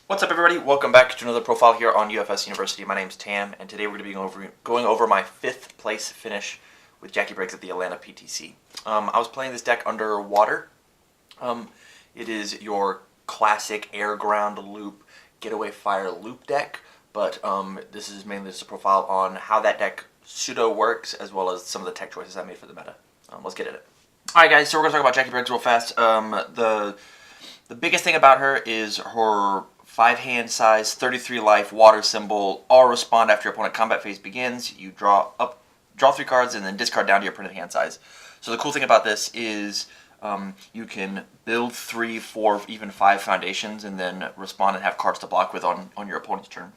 What's up, everybody? Welcome back to another profile here on UFSU University. My name's Tam, and today we're going to be going over my 5th place finish with Jacqui Briggs at the Atlanta PTC. I was playing this deck underwater. It is your classic air ground loop getaway fire loop deck, but this is mainly just a profile on how that deck pseudo works, as well as some of the tech choices I made for the meta. Let's get at it. Alright guys, so we're going to talk about Jacqui Briggs real fast. The biggest thing about her is her 5-hand size, 33 life, water symbol. All respond after your opponent combat phase begins. You draw 3 cards and then discard down to your printed hand size. So the cool thing about this is you can build 3, 4, even 5 foundations and then respond and have cards to block with on your opponent's turn.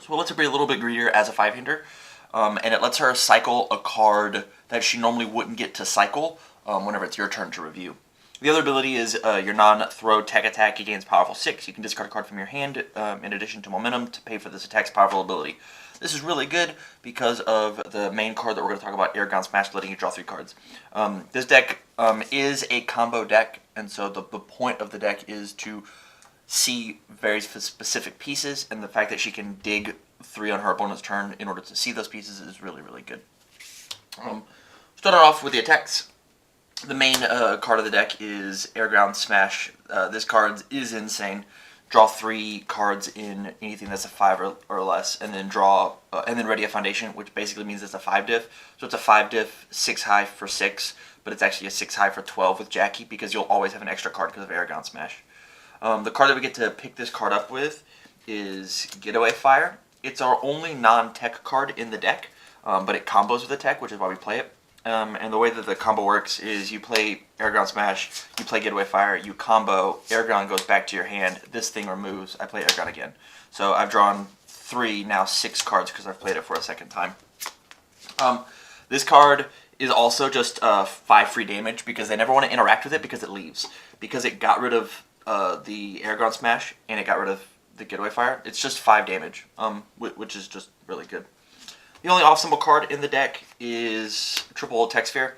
So it lets her be a little bit greedier as a 5-hander, and it lets her cycle a card that she normally wouldn't get to cycle whenever it's your turn to review. The other ability is your non-throw tech attack. It gains powerful 6. You can discard a card from your hand in addition to momentum to pay for this attack's powerful ability. This is really good because of the main card that we're going to talk about, Airgun Smash, letting you draw 3 cards. This deck is a combo deck, and so the point of the deck is to see very specific pieces, and the fact that she can dig 3 on her opponent's turn in order to see those pieces is really, really good. Starting off with the attacks. The main card of the deck is Airground Smash. This card is insane. Draw 3 cards in anything that's a 5 or less, and then ready a foundation, which basically means it's a 5 diff. So it's a 5 diff, 6 high for 6, but it's actually a 6 high for 12 with Jacqui because you'll always have an extra card because of Airground Smash. The card that we get to pick this card up with is Getaway Fire. It's our only non-tech card in the deck, but it combos with the tech, which is why we play it. And the way that the combo works is you play Airground Smash, you play Getaway Fire, you combo, Airground goes back to your hand, this thing removes, I play Airground again. So I've drawn 3, now 6 cards because I've played it for a second time. This card is also just 5 free damage because they never want to interact with it because it leaves. Because it got rid of the Airground Smash and it got rid of the Getaway Fire, it's just 5 damage, which is just really good. The only off-symbol card in the deck is Triple Tech Sphere.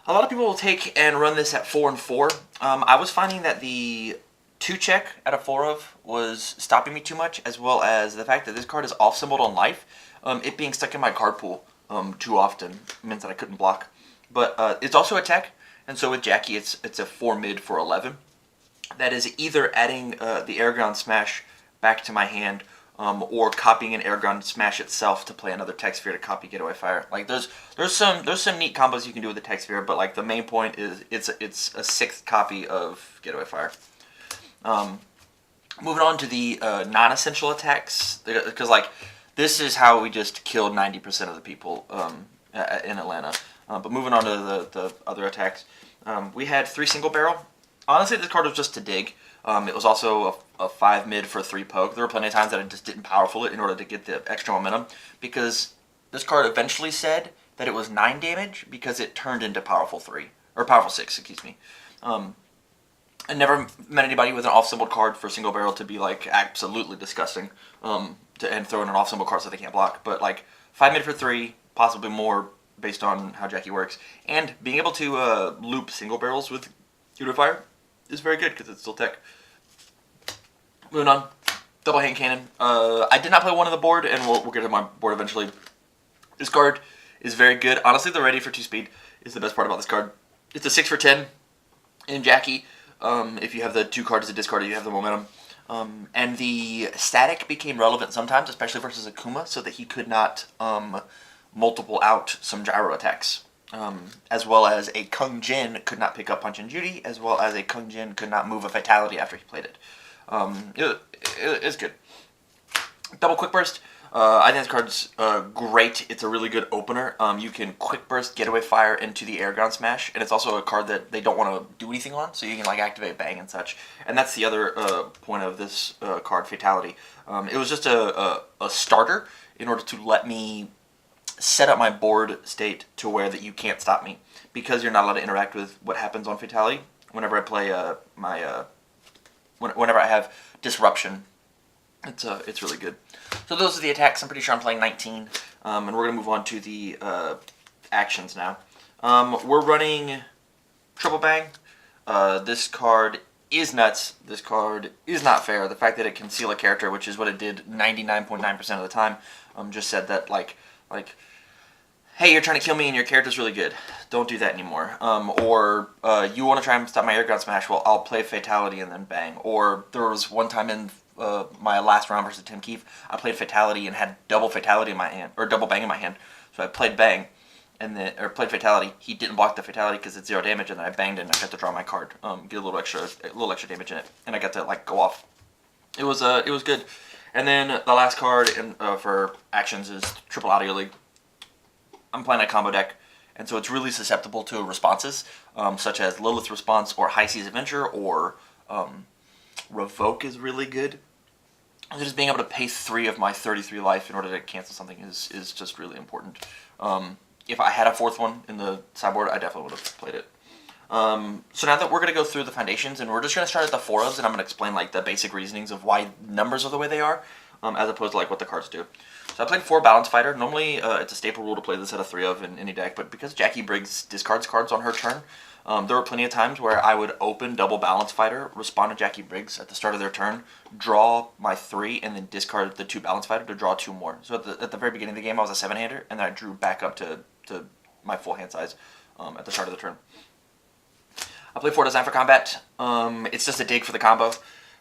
A lot of people will take and run this at 4 and 4. I was finding that the 2 check at a 4 of was stopping me too much, as well as the fact that this card is off-symboled on life. It being stuck in my card pool too often meant that I couldn't block. But it's also a tech, and so with Jacqui it's a 4 mid for 11. That is either adding the Airground Smash back to my hand, or copying an Airgun Smash itself to play another Tech Sphere to copy Getaway Fire. Like there's some neat combos you can do with the Tech Sphere, but like the main point is it's a 6th copy of Getaway Fire. Moving on to the non-essential attacks, because like this is how we just killed 90% of the people in Atlanta. But moving on to the other attacks, we had 3 single barrel. Honestly, this card was just to dig. It was also a 5 mid for 3 poke. There were plenty of times that I just didn't powerful it in order to get the extra momentum, because this card eventually said that it was 9 damage because it turned into powerful 3, or powerful 6, excuse me. I never met anybody with an off-symbol card for single barrel to be like absolutely disgusting, and throw in an off-symbol card so they can't block. But like 5 mid for 3, possibly more based on how Jacqui works, and being able to loop single barrels with Getaway Fire is very good because it's still tech. Moving on, double hand cannon. I did not play one on the board, and we'll get to my board eventually. This card is very good. Honestly, the ready for 2 speed is the best part about this card. It's a 6 for 10 in Jacqui. If you have the 2 cards to discard, you have the momentum. And the static became relevant sometimes, especially versus Akuma, so that he could not multiple out some gyro attacks. As well as a Kung Jin could not pick up Punch and Judy, as well as a Kung Jin could not move a Fatality after he played it. It's good. Double Quick Burst. I think this card's great. It's a really good opener. You can Quick Burst Getaway Fire into the Airgun Smash, and it's also a card that they don't want to do anything on, so you can like activate Bang and such. And that's the other point of this card, Fatality. It was just a starter in order to let me set up my board state to where that you can't stop me, because you're not allowed to interact with what happens on Fatality. Whenever I play whenever I have Disruption, it's really good. So those are the attacks. I'm pretty sure I'm playing 19, and we're gonna move on to the actions now. We're running Triple Bang. This card is nuts. This card is not fair. The fact that it can seal a character, which is what it did 99.9% of the time, just said that like, hey, you're trying to kill me and your character's really good. Don't do that anymore. Or you want to try and stop my air gun smash? Well, I'll play Fatality and then bang. Or there was one time in my last round versus Tim Keefe, I played Fatality and had double Fatality in my hand, or double bang in my hand. So I played bang, and then played Fatality. He didn't block the Fatality because it's 0 damage, and then I banged and I got to draw my card, get a little extra damage in it, and I got to like go off. It was good. And then the last card for actions is Triple Audio League. I'm playing a combo deck, and so it's really susceptible to responses, such as Lilith Response or High Seas Adventure, or Revoke is really good. So just being able to pay 3 of my 33 life in order to cancel something is just really important. If I had a 4th one in the sideboard, I definitely would have played it. So now that we're going to go through the foundations, and we're just going to start at the 4 ofs, and I'm going to explain like the basic reasonings of why numbers are the way they are, as opposed to like what the cards do. So I played 4 Balance Fighter. Normally it's a staple rule to play this at a 3 of in any deck, but because Jacqui Briggs discards cards on her turn, there were plenty of times where I would open double Balance Fighter, respond to Jacqui Briggs at the start of their turn, draw my 3, and then discard the 2 Balance Fighter to draw 2 more. So at the very beginning of the game, I was a 7-hander, and then I drew back up to my full hand size at the start of the turn. I play 4 Design for Combat. It's just a dig for the combo,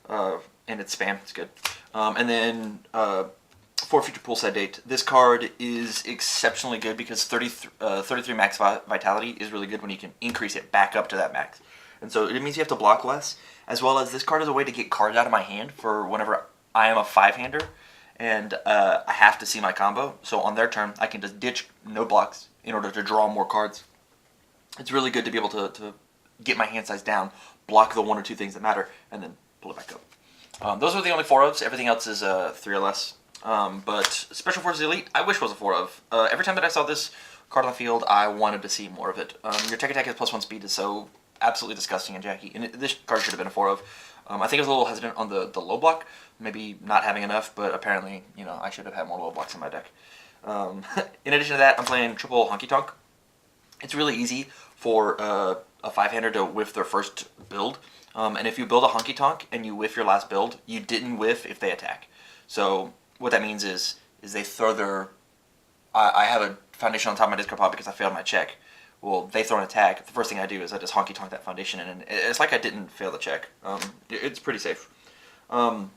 and it's spam. It's good. And then 4 Future Pool Set Date. This card is exceptionally good because 33 max vitality is really good when you can increase it back up to that max. And so it means you have to block less, as well as this card is a way to get cards out of my hand for whenever I am a 5-hander and I have to see my combo. So on their turn, I can just ditch no blocks in order to draw more cards. It's really good to be able to get my hand size down, block the 1 or 2 things that matter, and then pull it back up. Those are the only 4 ofs. Everything else is 3 or less. But Special Forces Elite, I wish was a 4 of. Every time that I saw this card on the field, I wanted to see more of it. Your tech attack is +1 speed is so absolutely disgusting in Jacqui, and this card should have been a 4 of. I think I was a little hesitant on the low block, maybe not having enough, but apparently, I should have had more low blocks in my deck. In addition to that, I'm playing triple Honky Tonk. It's really easy for a 5-hander to whiff their first build, and if you build a Honky Tonk and you whiff your last build, you didn't whiff if they attack. So what that means is they throw their... I have a foundation on top of my discard pile because I failed my check. Well, they throw an attack. The first thing I do is I just honky tonk that foundation, and it's like I didn't fail the check. It's pretty safe. The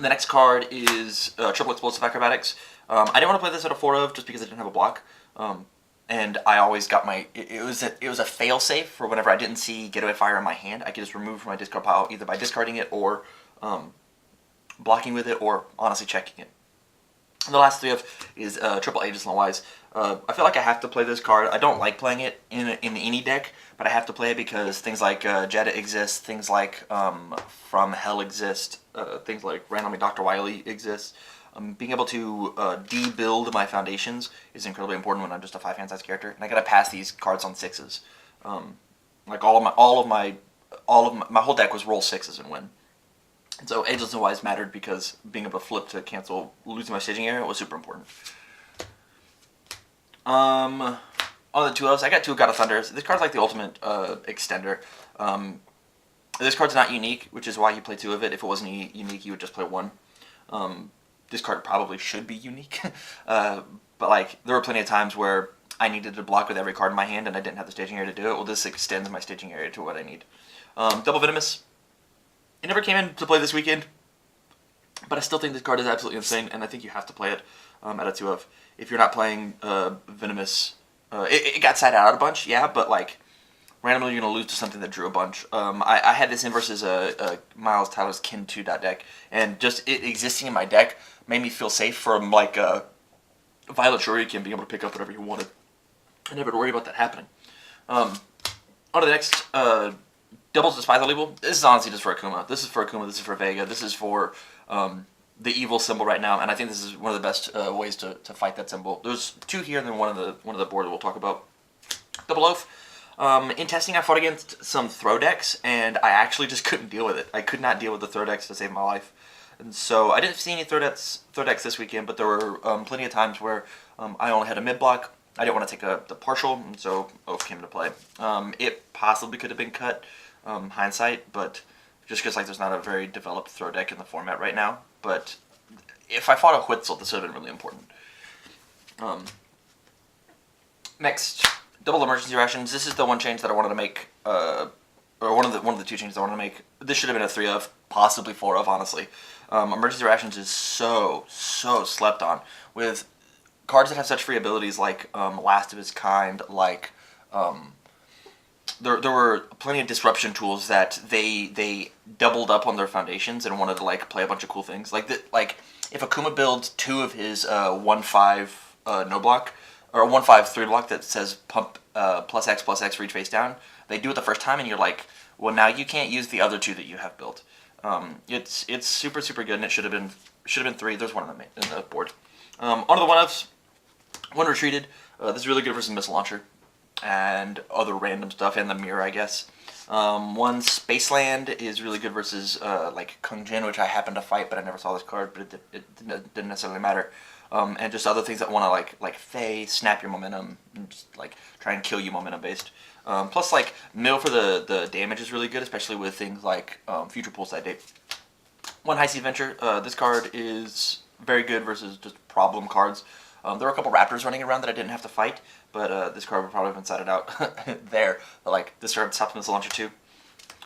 next card is Triple Explosive Acrobatics. I didn't want to play this at a 4 of just because I didn't have a block. And I always got my... It was a fail safe for whenever I didn't see Getaway Fire in my hand. I could just remove it from my discard pile either by discarding it or blocking with it, or honestly checking it. And the last 3 of is Triple Ageless and Wise. I feel like I have to play this card. I don't like playing it in any deck, but I have to play it because things like Jetta exist, things like From Hell exist, things like Randomly Dr. Wily exists. Being able to de-build my foundations is incredibly important when I'm just a 5-hand size character, and I gotta pass these cards on 6s. Like my whole deck was roll 6s and win. And so Ageless and Wise mattered because being able to flip to cancel losing my staging area was super important. On the 2 ofs, I got 2 God of Thunders. This card's like the ultimate extender. This card's not unique, which is why you play 2 of it. If it wasn't unique, you would just play 1. This card probably should be unique. But like, there were plenty of times where I needed to block with every card in my hand and I didn't have the staging area to do it. Well, this extends my staging area to what I need. Double Venomous. It never came in to play this weekend, but I still think this card is absolutely insane, and I think you have to play it at a 2 of. If you're not playing Venomous, it got sided out a bunch, yeah, but like, randomly you're going to lose to something that drew a bunch. I had this in versus Miles Tyler's Kin 2 deck, and just it existing in my deck made me feel safe from like Violet Shuriken being able to pick up whatever you wanted. I never had to worry about that happening. On to the next... Doubles Despise All Evil. This is honestly just for Akuma. This is for Akuma. This is for Vega. This is for the evil symbol right now, and I think this is one of the best ways to fight that symbol. There's 2 here, and then one of the board that we'll talk about. Double Oath. In testing, I fought against some throw decks, and I actually just couldn't deal with it. I could not deal with the throw decks to save my life, and so I didn't see any throw decks this weekend. But there were plenty of times where I only had a mid block. I didn't want to take the partial, and so Oath came into play. It possibly could have been cut. Hindsight, but just because like there's not a very developed throw deck in the format right now. But if I fought a Whitzel, this would have been really important. Next, double emergency rations. This is the one change that I wanted to make, or one of the two changes I wanted to make. This should have been a 3 of, possibly 4 of, honestly. Emergency rations is so slept on with cards that have such free abilities like Last of His Kind, like there were plenty of disruption tools that they doubled up on their foundations and wanted to like play a bunch of cool things. Like if Akuma builds 2 of his 1/5 no block or 1/5 3 block that says pump +X reach face down, they do it the first time and you're like, well, now you can't use the other 2 that you have built. It's super good, and it should have been 3. There's one in the board. Onto the 1-ofs. 1 retreated. This is really good versus missile launcher and other random stuff, and the mirror, I guess. 1 Spaceland is really good versus like Kung Jin, which I happened to fight, but I never saw this card, but it didn't necessarily matter. And just other things that want to like Fey, snap your momentum, and just like try and kill you momentum based. Plus, like mill for the damage is really good, especially with things like Future Poolside Date. 1 High Sea Adventure. This card is very good versus just problem cards. There were a couple Raptors running around that I didn't have to fight, but this card would probably have been sided out there. But like this card stops missile launcher too.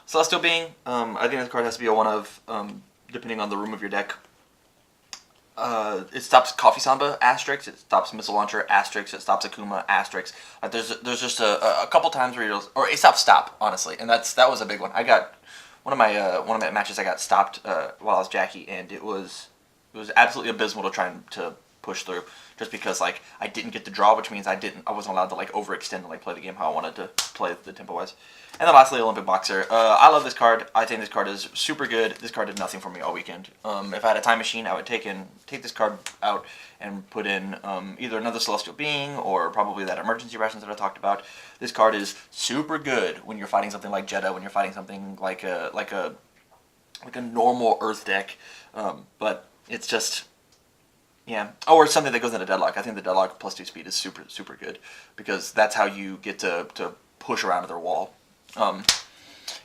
Celestial Being. I think this card has to be a 1 of, depending on the room of your deck. It stops Coffee Samba, asterisk. It stops Missile Launcher, asterisk. It stops Akuma, asterisk. Like there's just a couple times where or it stops stop, honestly, and that was a big one. I got one of my matches. I got stopped while I was Jacqui, and it was absolutely abysmal to try to push through, just because like I didn't get the draw, which means I wasn't allowed to like overextend and like play the game how I wanted to play the tempo wise. And then lastly, Olympic Boxer. I love this card. I think this card is super good. This card did nothing for me all weekend. If I had a time machine, I would take this card out and put in either another Celestial Being or probably that emergency rations that I talked about. This card is super good when you're fighting something like Jeddah, when you're fighting something like a normal Earth deck. But it's just, yeah. Oh, or something that goes into Deadlock. I think the Deadlock +2 speed is super good, because that's how you get to push around to their wall.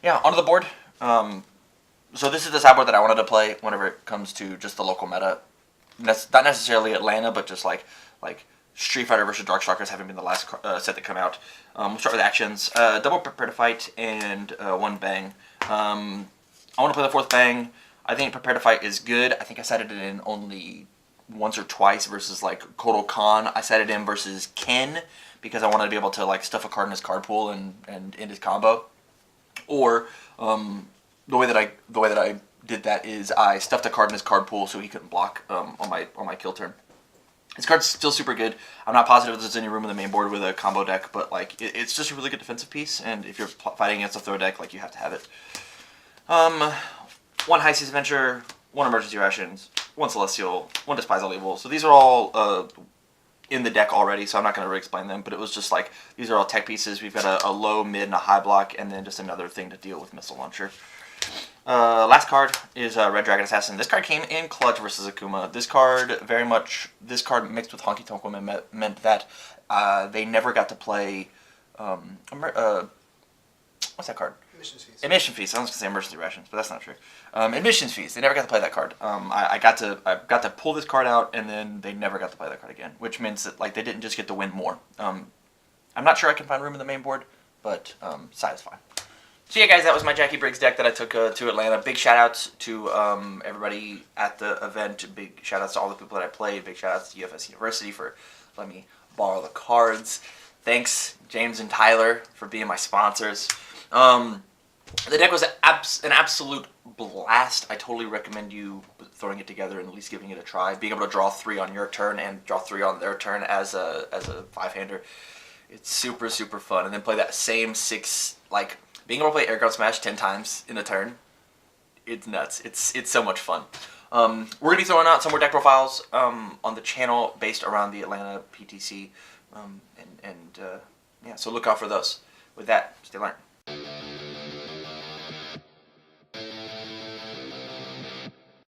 Yeah, onto the board. So this is the sideboard that I wanted to play whenever it comes to just the local meta. Not necessarily Atlanta, but just like Street Fighter versus Darkstalkers having been the last set that come out. We'll start with actions. Double Prepare to Fight and 1 Bang. I want to play the 4th Bang. I think Prepare to Fight is good. I think I cited it in only once or twice versus like Kotal Khan. I cited him versus Ken, because I wanted to be able to like stuff a card in his card pool and end his combo. Or the way that I did that is I stuffed a card in his card pool so he couldn't block on my kill turn. This card's still super good. I'm not positive if there's any room in the main board with a combo deck, but like it's just a really good defensive piece, and if you're fighting against a throw deck, like you have to have it. 1 High Seas Adventure, 1 Emergency Rations, 1 Celestial, 1 Despise All Evil. So these are all in the deck already, so I'm not going to re-explain them, but it was just like, these are all tech pieces. We've got a low, mid, and a high block, and then just another thing to deal with Missile Launcher. Last card is Red Dragon Assassin. This card came in clutch versus Akuma. This card mixed with Honky Tonk Woman meant that they never got to play, what's that card? Admissions fees. Admission fees. I was going to say emergency rations, but that's not true. Admissions fees. They never got to play that card. I got to pull this card out, and then they never got to play that card again, which means that like they didn't just get to win more. I'm not sure I can find room in the main board, but size is fine. So yeah, guys, that was my Jacqui Briggs deck that I took to Atlanta. Big shout outs to everybody at the event. Big shout outs to all the people that I played. Big shout outs to UFS University for letting me borrow the cards. Thanks, James and Tyler, for being my sponsors. The deck was an absolute blast. I totally recommend you throwing it together and at least giving it a try. Being able to draw 3 on your turn and draw 3 on their turn as a 5-hander, it's super fun. And then play that same 6, like being able to play Air Guard Smash 10 times in a turn. It's nuts. It's so much fun. We're gonna be throwing out some more deck profiles on the channel based around the Atlanta PTC, yeah. So look out for those. With that, stay learning.